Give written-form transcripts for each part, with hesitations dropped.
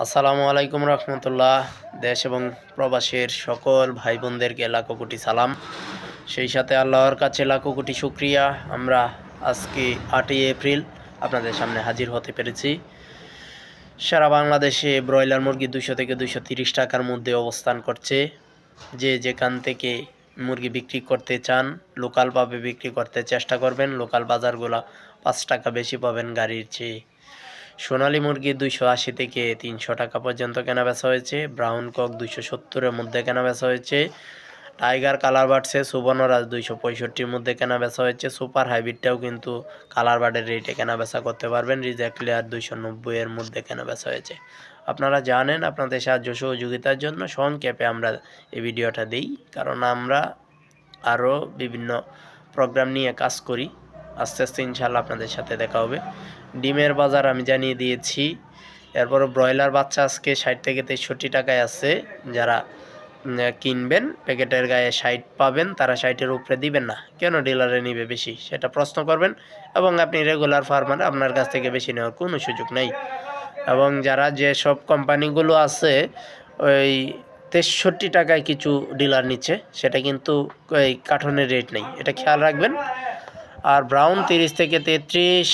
আসসালামু আলাইকুম রহমতুল্লাহ। দেশ এবং প্রবাসের সকল ভাই বোনদেরকে লাখো কোটি সালাম, সেই সাথে আল্লাহর কাছে লাখো কোটি শুক্রিয়া। আমরা আজকে 8ই এপ্রিল আপনাদের সামনে হাজির হতে পেরেছি। সারা বাংলাদেশে ব্রয়লার মুরগি 200 থেকে 230 টাকার মধ্যে অবস্থান করছে। যে যেখান থেকে মুরগি বিক্রি করতে চান লোকালভাবে বিক্রি করতে চেষ্টা করবেন। লোকাল বাজারগুলো 5 টাকা বেশি পাবেন গাড়ির চেয়ে। সোনালী মুরগি 280 থেকে 300 টাকা পর্যন্ত কেনাবেচা হয়েছে। ব্রাউন কক 270-এর মধ্যে কেনাবেচা হয়েছে। টাইগার কালার বার্ডসে সুবর্ণরাজ 265-র মধ্যে কেনাবেচা হয়েছে। সুপার হাইব্রিডটাও কিন্তু কালার বার্ডের রেটে কেনাবেচা করতে পারবেন। রিজেক্ট লেয়ার 290-এর মধ্যে কেনাবেচা হয়েছে। আপনারা জানেন, আপনাদের সাহায্য সহযোগিতার জন্য সংক্ষেপে আমরা এই ভিডিওটা দিই, কারণ আমরা আরও বিভিন্ন প্রোগ্রাম নিয়ে কাজ করি। আস্তে আস্তে ইনশাল্লাহ আপনাদের সাথে দেখা হবে। ডিমের বাজার আমি জানিয়ে দিয়েছি। এরপর ব্রয়লার বাচ্চা আজকে 60 থেকে 63 টাকায় আছে। যারা কিনবেন প্যাকেটের গায়ে 60 পাবেন, তারা 60-এর উপরে দিবেন না। কেন ডিলারে নিবে বেশি সেটা প্রশ্ন করবেন, এবং আপনি রেগুলার ফার্মার, আপনার কাছ থেকে বেশি নেওয়ার কোনো সুযোগ নেই। এবং যারা যেসব কোম্পানিগুলো আছে ওই 63 টাকায় কিছু ডিলার নিচ্ছে, সেটা কিন্তু ওই কার্টনের রেট নেই, এটা খেয়াল রাখবেন। আর ব্রাউন 30 থেকে 33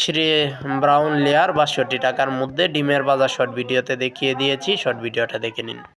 ব্রাউন লেয়ার 62 টাকার মধ্যে ডিমের বাজার শর্ট ভিডিওতে দেখিয়ে দিয়েছি, শর্ট ভিডিওটা দেখে নিন।